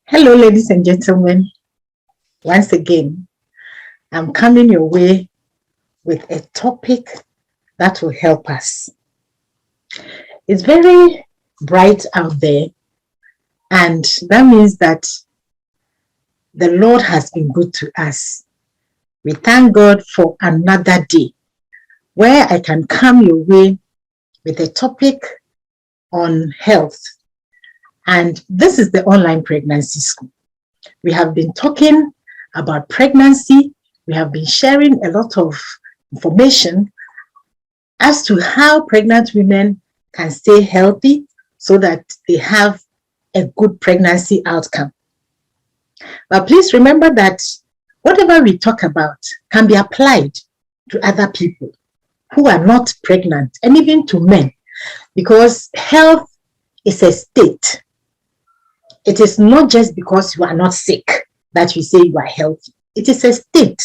Hello, ladies and gentlemen. Once again, I'm coming your way with a topic that will help us. It's very bright out there, and that means that the Lord has been good to us. We thank God for another day where I can come your way with a topic on health. And this is the online pregnancy school. We have been talking about pregnancy. We have been sharing a lot of information as to how pregnant women can stay healthy so that they have a good pregnancy outcome. But please remember that whatever we talk about can be applied to other people who are not pregnant and even to men, because health is a state. It is not just because you are not sick that you say you are healthy. It is a state.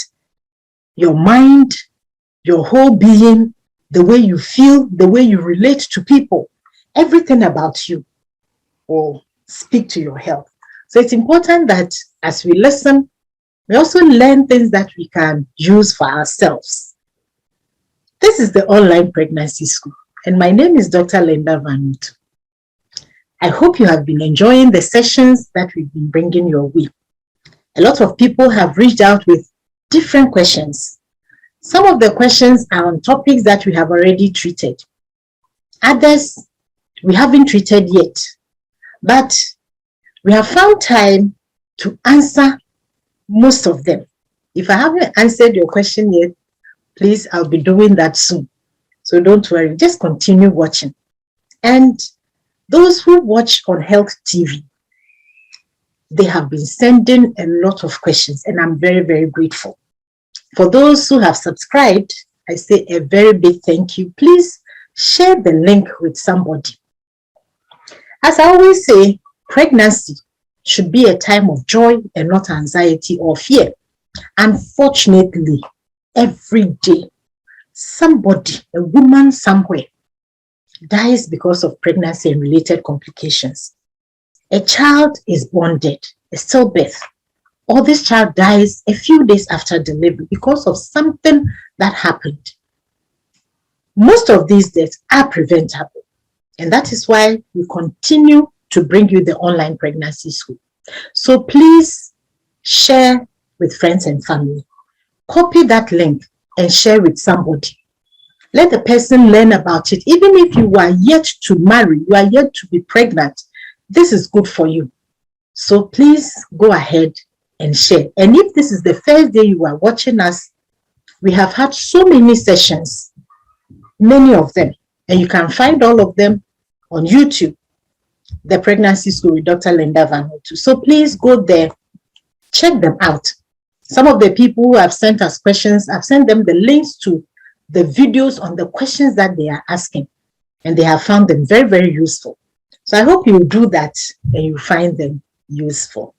Your mind, your whole being, the way you feel, the way you relate to people, everything about you will speak to your health. So it's important that as we listen, we also learn things that we can use for ourselves. This is the online pregnancy school, and my name is Dr. Linda Van Utu. I hope you have been enjoying the sessions that we've been bringing your way. A lot of people have reached out with different questions. Some of the questions are on topics that we have already treated. Others we haven't treated yet, but we have found time to answer most of them. If I haven't answered your question yet, please, I'll be doing that soon. So don't worry, just continue watching. And those who watch on Health TV, they have been sending a lot of questions, and I'm very, very grateful. For those who have subscribed, I say a very big thank you. Please share the link with somebody. As I always say, pregnancy should be a time of joy and not anxiety or fear. Unfortunately, every day, somebody, a woman somewhere, dies because of pregnancy and related complications. A child is born dead, a stillbirth, or this child dies a few days after delivery because of something that happened. Most of these deaths are preventable, and that is why we continue to bring you the online pregnancy school. So please share with friends and family. Copy that link and share with somebody. Let the person learn about it. Even if you are yet to marry, you are yet to be pregnant, this is good for you. So please go ahead and share. And if this is the first day you are watching us, we have had so many sessions, many of them, and you can find all of them on YouTube, the Pregnancy School with Dr. Linda Van Utu. So please go there, check them out. Some of the people who have sent us questions, I've sent them the links to the videos on the questions that they are asking, and they have found them very, very useful. So I hope you will do that and you find them useful.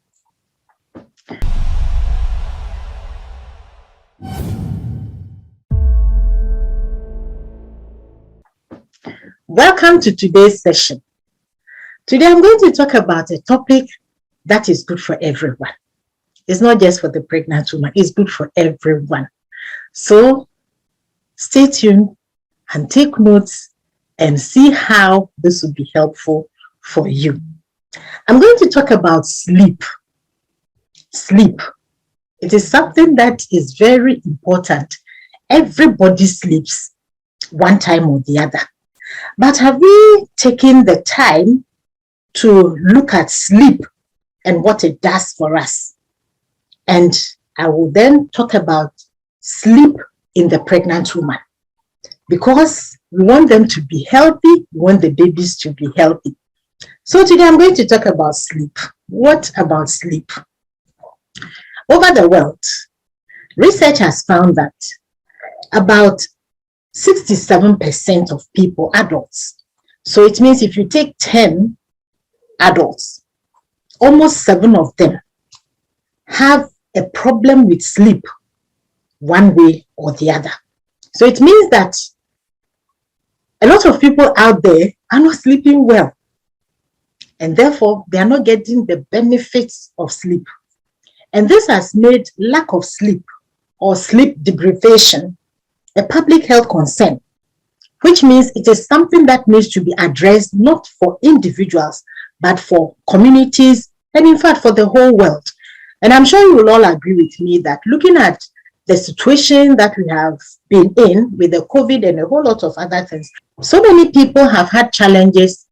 Welcome to today's session. Today I'm going to talk about a topic that is good for everyone. It's not just for the pregnant woman, it's good for everyone. So stay tuned and take notes and see how this will be helpful for you. I'm going to talk about sleep. Sleep. It is something that is very important. Everybody sleeps one time or the other. But have we taken the time to look at sleep and what it does for us? And I will then talk about sleep in the pregnant woman, because we want them to be healthy, we want the babies to be healthy. So today I'm going to talk about sleep. What about sleep? Over the world, research has found that about 67% of people, adults, so it means if you take 10 adults, almost 7 of them have a problem with sleep one way or the other. So it means that a lot of people out there are not sleeping well. and therefore they are not getting the benefits of sleep. And this has made lack of sleep or sleep deprivation a public health concern, which means it is something that needs to be addressed not for individuals, but for communities and in fact for the whole world. And I'm sure you will all agree with me that looking at the situation that we have been in with the COVID and a whole lot of other things, so many people have had challenges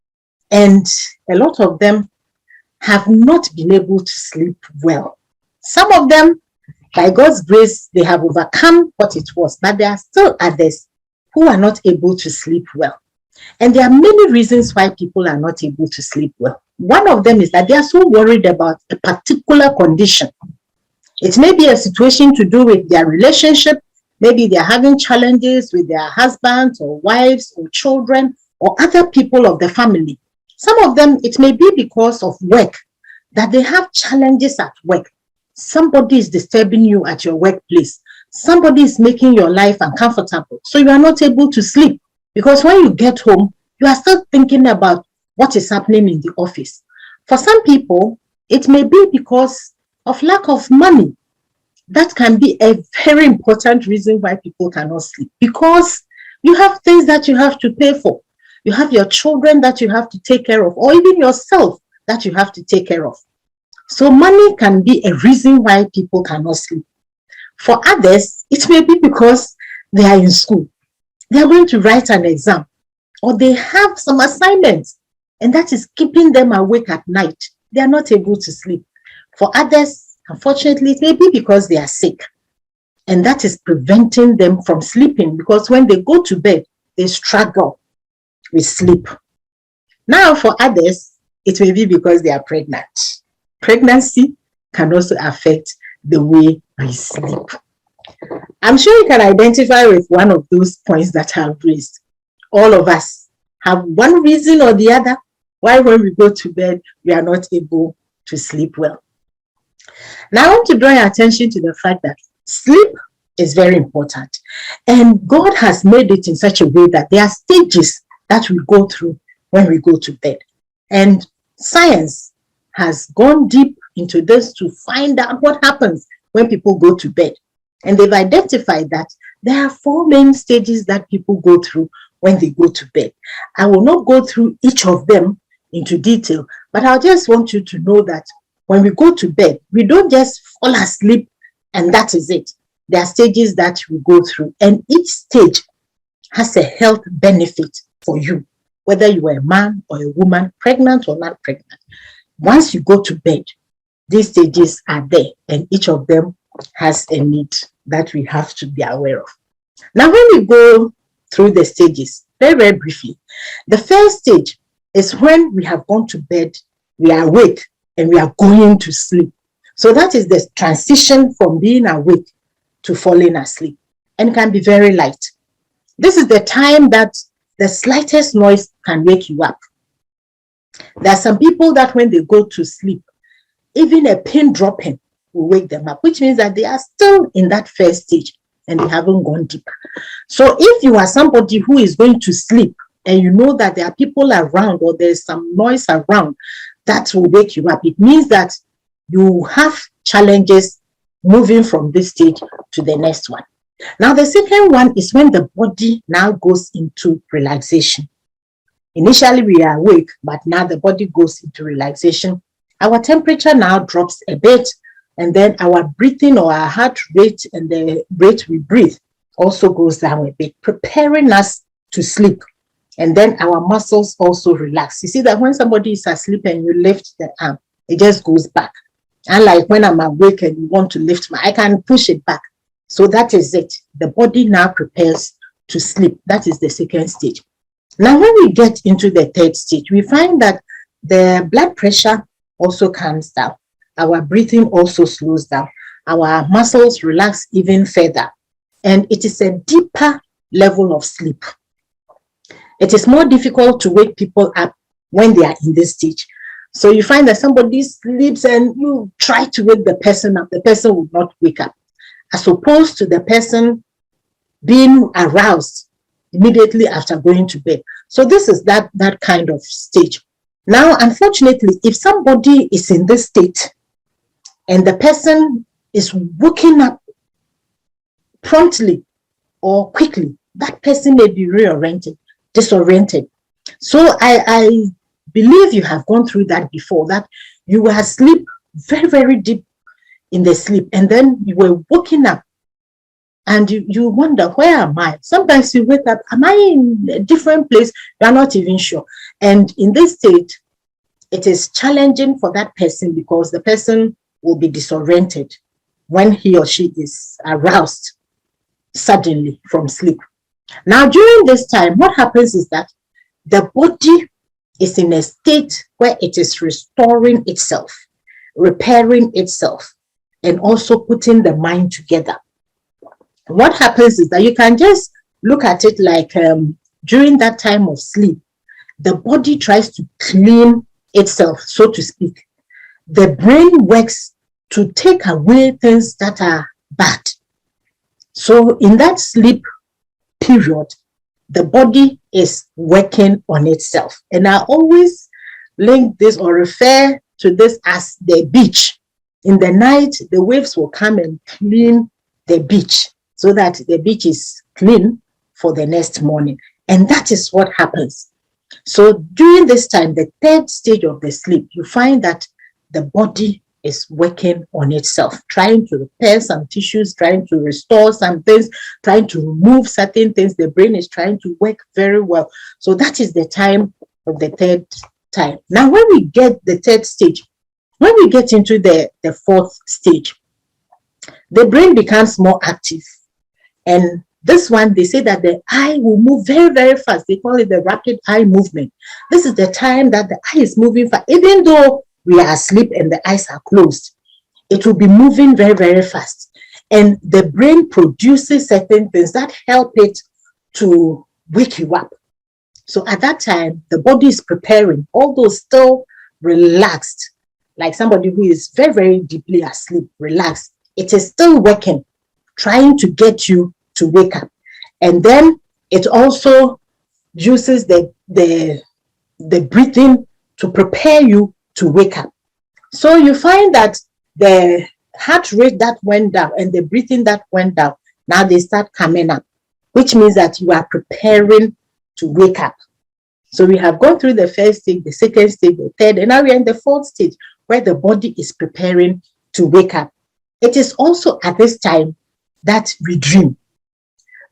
and a lot of them have not been able to sleep well. Some of them, by God's grace, they have overcome what it was, but there are still others who are not able to sleep well. And there are many reasons why people are not able to sleep well. One of them is that they are so worried about a particular condition. It may be a situation to do with their relationship. Maybe they're having challenges with their husbands or wives or children or other people of the family. Some of them, it may be because of work, that they have challenges at work. Somebody is disturbing you at your workplace. Somebody is making your life uncomfortable. So you are not able to sleep because when you get home, you are still thinking about what is happening in the office. For some people, it may be because of lack of money. That can be a very important reason why people cannot sleep, because you have things that you have to pay for. You have your children that you have to take care of, or even yourself that you have to take care of. So money can be a reason why people cannot sleep. For others, it may be because they are in school. They are going to write an exam, or they have some assignments, and that is keeping them awake at night. They are not able to sleep. For others, unfortunately, it may be because they are sick, and that is preventing them from sleeping, because when they go to bed, they struggle with sleep. Now, for others, it may be because they are pregnant. Pregnancy can also affect the way we sleep. I'm sure you can identify with one of those points that I've raised. All of us have one reason or the other why when we go to bed, we are not able to sleep well. Now, I want to draw your attention to the fact that sleep is very important. And God has made it in such a way that there are stages that we go through when we go to bed. And science has gone deep into this to find out what happens when people go to bed. And they've identified that there are 4 main stages that people go through when they go to bed. I will not go through each of them into detail, but I just want you to know that when we go to bed, we don't just fall asleep and that is it. There are stages that we go through, and each stage has a health benefit for you, whether you are a man or a woman, pregnant or not pregnant. Once you go to bed, these stages are there, and each of them has a need that we have to be aware of. Now, when we go through the stages, very, very briefly, the first stage is when we have gone to bed, we are awake, and we are going to sleep. So that is the transition from being awake to falling asleep, and it can be very light. This is the time that the slightest noise can wake you up. There are some people that when they go to sleep, even a pin dropping will wake them up, which means that they are still in that first stage and they haven't gone deeper. So if you are somebody who is going to sleep and you know that there are people around or there's some noise around that will wake you up, it means that you have challenges moving from this stage to the next one. Now, the second one is when the body now goes into relaxation. Initially, we are awake, but now the body goes into relaxation. Our temperature now drops a bit, and then our breathing or our heart rate and the rate we breathe also goes down a bit, preparing us to sleep. And then our muscles also relax. You see that when somebody is asleep and you lift the arm, it just goes back. Unlike when I'm awake and you want to lift I can push it back. So that is it. The body now prepares to sleep. That is the second stage. Now, when we get into the third stage, we find that the blood pressure also calms down. Our breathing also slows down. Our muscles relax even further. And it is a deeper level of sleep. It is more difficult to wake people up when they are in this stage. So you find that somebody sleeps and you try to wake the person up. The person will not wake up, as opposed to the person being aroused immediately after going to bed. So this is that kind of stage. Now, unfortunately, if somebody is in this state and the person is waking up promptly or quickly, that person may be disoriented. So I believe you have gone through that before, that you were asleep very, very deep in the sleep, and then you were waking up and you wonder, where am I? Sometimes you wake up, am I in a different place? You are not even sure. And in this state, it is challenging for that person because the person will be disoriented when he or she is aroused suddenly from sleep. Now, during this time, what happens is that the body is in a state where it is restoring itself, repairing itself, and also putting the mind together. What happens is that you can just look at it like during that time of sleep, the body tries to clean itself, so to speak. The brain works to take away things that are bad. So in that sleep period, the body is working on itself. And I always link this or refer to this as the beach. In the night, the waves will come and clean the beach so that the beach is clean for the next morning. And that is what happens. So during this time, the third stage of the sleep, you find that the body is working on itself, trying to repair some tissues, trying to restore some things, trying to remove certain things. The brain is trying to work very well. So that is the time of the third time. Now, when we get the third stage, when we get into the fourth stage, the brain becomes more active. And this one, they say that the eye will move very, very fast. They call it the rapid eye movement. This is the time that the eye is moving fast. Even though we are asleep and the eyes are closed, it will be moving very, very fast. And the brain produces certain things that help it to wake you up. So at that time, the body is preparing, although still relaxed, like somebody who is very, very deeply asleep, relaxed. It is still working, trying to get you to wake up. And then it also uses the breathing to prepare you to wake up. So you find that the heart rate that went down and the breathing that went down, now they start coming up, which means that you are preparing to wake up. So we have gone through the first stage, the second stage, the third, and now we are in the fourth stage where the body is preparing to wake up. It is also at this time that we dream.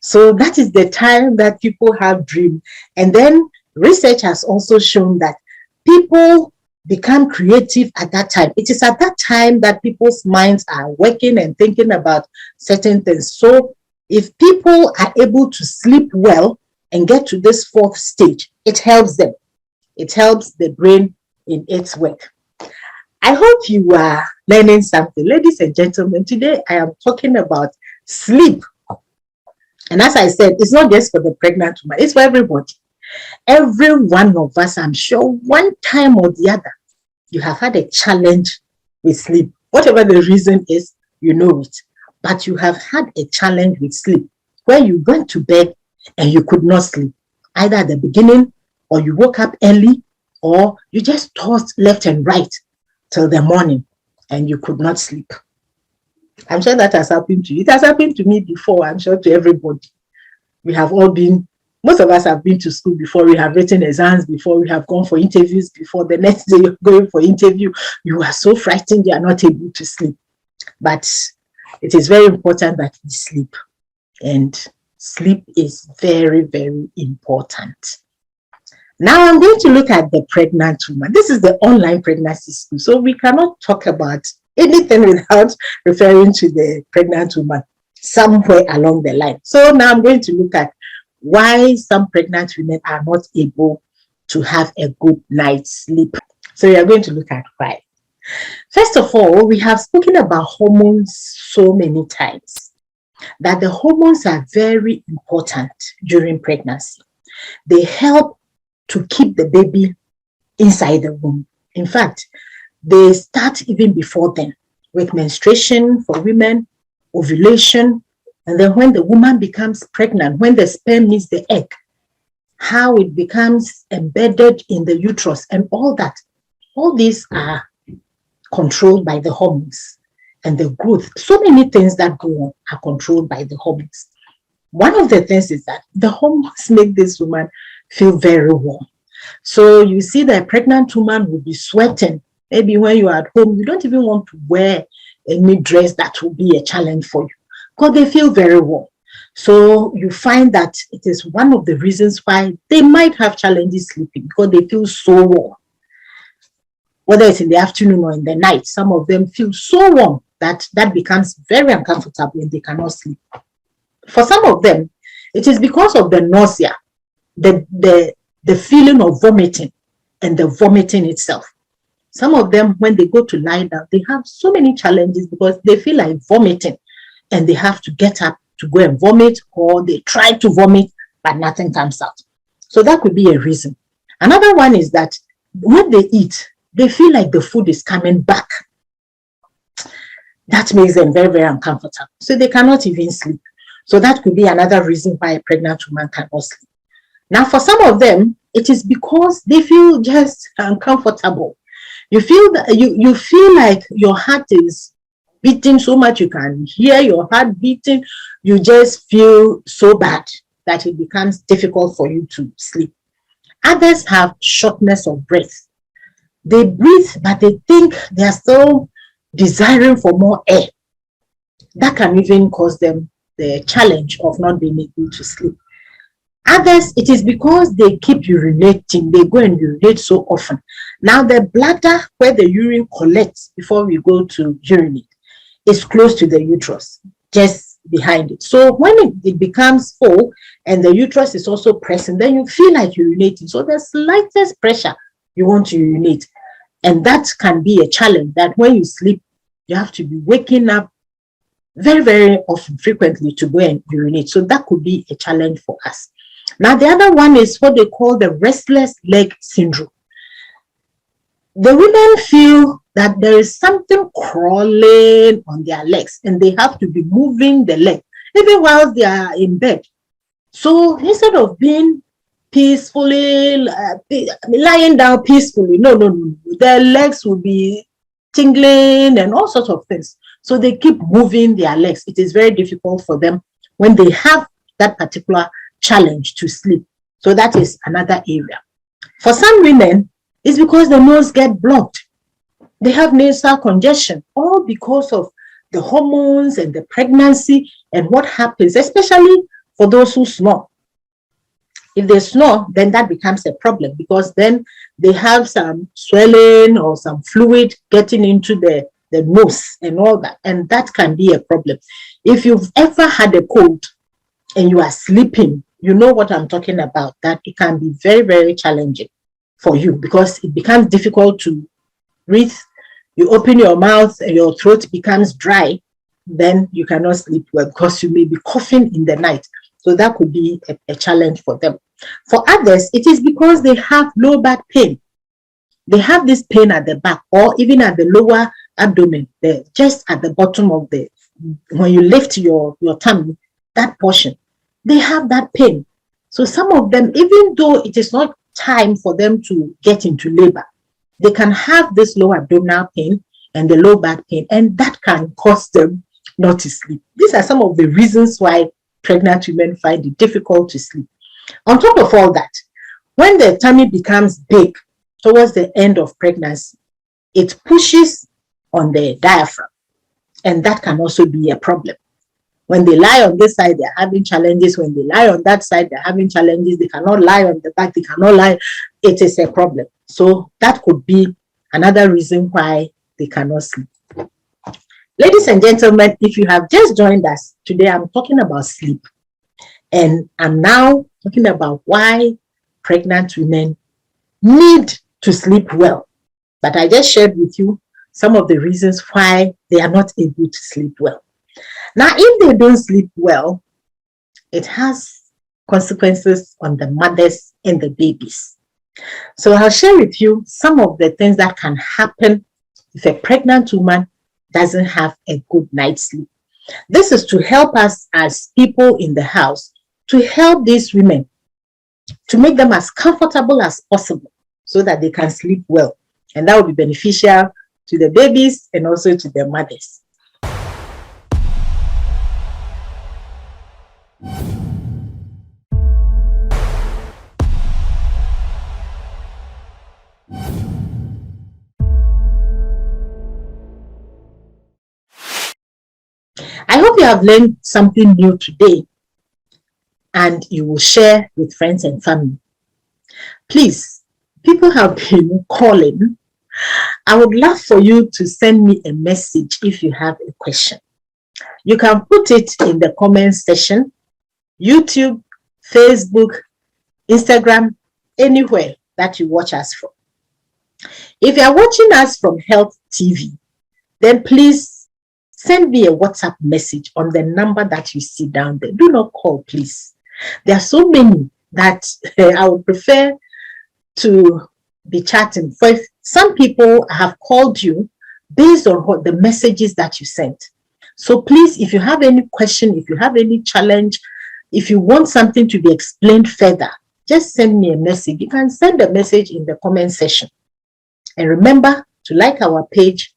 So that is the time that people have dream. And then research has also shown that people become creative at that time. It is at that time that people's minds are working and thinking about certain things. So if people are able to sleep well and get to this fourth stage, it helps them. It helps the brain in its work. I hope you are learning something. Ladies and gentlemen, today I am talking about sleep. And as I said, it's not just for the pregnant woman, it's for everybody. Every one of us, I'm sure, one time or the other, you have had a challenge with sleep. Whatever the reason is, you know it. But you have had a challenge with sleep where you went to bed and you could not sleep, either at the beginning, or you woke up early, or you just tossed left and right till the morning and you could not sleep. I'm sure that has happened to you. It has happened to me before, I'm sure to everybody. We have all been, most of us have been to school before, we have written exams before, we have gone for interviews before. The next day you're going for interview, you are so frightened you are not able to sleep. But it is very important that we sleep. And sleep is very, very important. Now I'm going to look at the pregnant woman. This is the online pregnancy school, so we cannot talk about anything without referring to the pregnant woman somewhere along the line. So now I'm going to look at why some pregnant women are not able to have a good night's sleep. So we are going to look at why. First of all, we have spoken about hormones so many times, that the hormones are very important during pregnancy. They help to keep the baby inside the womb. In fact, they start even before then, with menstruation for women, ovulation, and then when the woman becomes pregnant, when the sperm meets the egg, how it becomes embedded in the uterus, and all that. All these are controlled by the hormones, and the growth. So many things that go on are controlled by the hormones. One of the things is that the hormones make this woman feel very warm. So you see that a pregnant woman will be sweating. Maybe when you are at home, you don't even want to wear any dress that will be a challenge for you because they feel very warm. So you find that it is one of the reasons why they might have challenges sleeping because they feel so warm. Whether it's in the afternoon or in the night, some of them feel so warm that becomes very uncomfortable and they cannot sleep. For some of them, it is because of the nausea, the feeling of vomiting and the vomiting itself. Some of them, when they go to lie down, they have so many challenges because they feel like vomiting and they have to get up to go and vomit, or they try to vomit, but nothing comes out. So that could be a reason. Another one is that when they eat, they feel like the food is coming back. That makes them very, very uncomfortable. So they cannot even sleep. So that could be another reason why a pregnant woman cannot sleep. Now, for some of them, it is because they feel just uncomfortable. You feel that you feel like your heart is beating so much, you can hear your heart beating. You just feel so bad that it becomes difficult for you to sleep. Others have shortness of breath. They breathe, but they think they are still desiring for more air. That can even cause them the challenge of not being able to sleep. Others, it is because they keep urinating. They go and urinate so often. Now, the bladder where the urine collects before we go to urinate is close to the uterus, just behind it. So when it becomes full and the uterus is also pressing, then you feel like urinating. So the slightest pressure, you want to urinate. And that can be a challenge that when you sleep, you have to be waking up very, very often, frequently to go and urinate. So that could be a challenge for us. Now, the other one is what they call the restless leg syndrome. The women feel that there is something crawling on their legs and they have to be moving the leg, even while they are in bed. So instead of being peacefully, lying down peacefully, no, their legs will be tingling and all sorts of things. So they keep moving their legs. It is very difficult for them when they have that particular challenge to sleep. So that is another area. For some women, it's because the nose get blocked. They have nasal congestion, all because of the hormones and the pregnancy and what happens, especially for those who snore. If they snore, then that becomes a problem because then they have some swelling or some fluid getting into the nose and all that, and that can be a problem. If you've ever had a cold and you are sleeping, you know what I'm talking about, that it can be very, very challenging for you because it becomes difficult to breathe. You open your mouth and your throat becomes dry, then you cannot sleep well because you may be coughing in the night. So that could be a challenge for them. For others, it is because they have low back pain. They have this pain at the back or even at the lower abdomen, just at the bottom of when you lift your tummy, that portion, they have that pain. So some of them, even though it is not time for them to get into labor, they can have this low abdominal pain and the low back pain, and that can cause them not to sleep. These are some of the reasons why pregnant women find it difficult to sleep. On top of all that, when the tummy becomes big towards the end of pregnancy, it pushes on the diaphragm, and that can also be a problem. When they lie on this side, they're having challenges. When they lie on that side, they're having challenges. They cannot lie on the back. They cannot lie. It is a problem. So that could be another reason why they cannot sleep. Ladies and gentlemen, if you have just joined us, today I'm talking about sleep. And I'm now talking about why pregnant women need to sleep well. But I just shared with you some of the reasons why they are not able to sleep well. Now, if they don't sleep well, it has consequences on the mothers and the babies. So I'll share with you some of the things that can happen if a pregnant woman doesn't have a good night's sleep. This is to help us as people in the house, to help these women to make them as comfortable as possible so that they can sleep well. And that will be beneficial to the babies and also to their mothers. I hope you have learned something new today and you will share with friends and family. Please, people have been calling. I would love for you to send me a message if you have a question. You can put it in the comment section, YouTube, Facebook, Instagram, anywhere that you watch us from. If you are watching us from Health TV, then please send me a WhatsApp message on the number that you see down there. Do not call, please. There are so many that I would prefer to be chatting. First, some people have called you based on what the messages that you sent. So please, if you have any question, if you have any challenge, if you want something to be explained further, just send me a message. You can send a message in the comment section. And remember to like our page,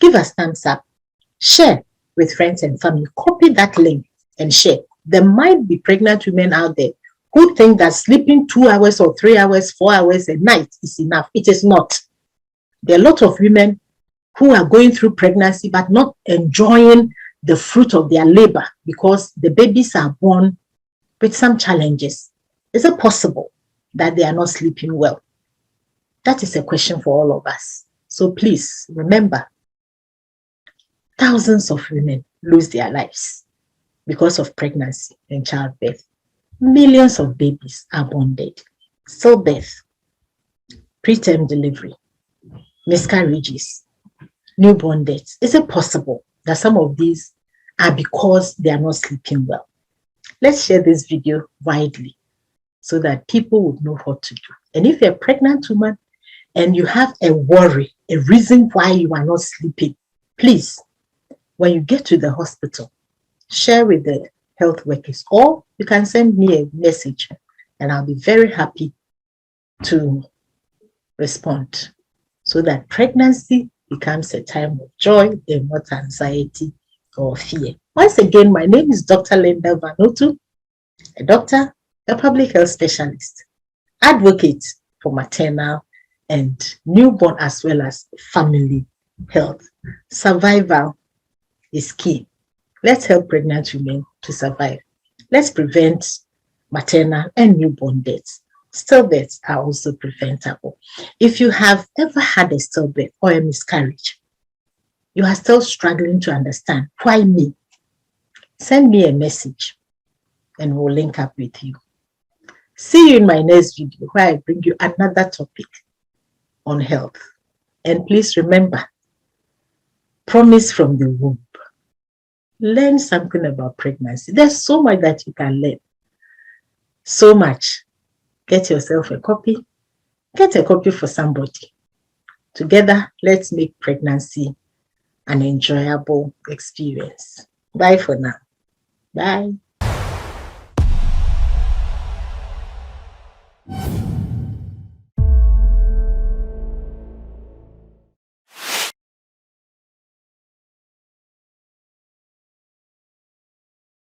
give us thumbs up, share with friends and family, copy that link and share. There might be pregnant women out there who think that sleeping 2 hours or 3 hours, 4 hours a night is enough. It is not. There are a lot of women who are going through pregnancy but not enjoying the fruit of their labor because the babies are born with some challenges. Is it possible that they are not sleeping well? That is a question for all of us. So please remember, thousands of women lose their lives because of pregnancy and childbirth. Millions of babies are born dead. Stillbirth, preterm delivery, miscarriages, newborn deaths. Is it possible that some of these are because they are not sleeping well? Let's share this video widely so that people would know what to do. And if you're a pregnant woman and you have a worry, a reason why you are not sleeping, please, when you get to the hospital, share with the health workers, or you can send me a message and I'll be very happy to respond so that pregnancy becomes a time of joy and not anxiety or fear. Once again, my name is Dr. Linda Vanutu, a doctor, a public health specialist, advocate for maternal and newborn as well as family health. Survival is key. Let's help pregnant women to survive. Let's prevent maternal and newborn deaths. Stillbirths are also preventable. If you have ever had a stillbirth or a miscarriage, you are still struggling to understand why me, send me a message and we'll link up with you. See you in my next video where I bring you another topic on health. And please remember, promise from the womb. Learn something about pregnancy. There's so much that you can learn. So much. Get yourself a copy. Get a copy for somebody. Together, let's make pregnancy an enjoyable experience. Bye for now. Bye.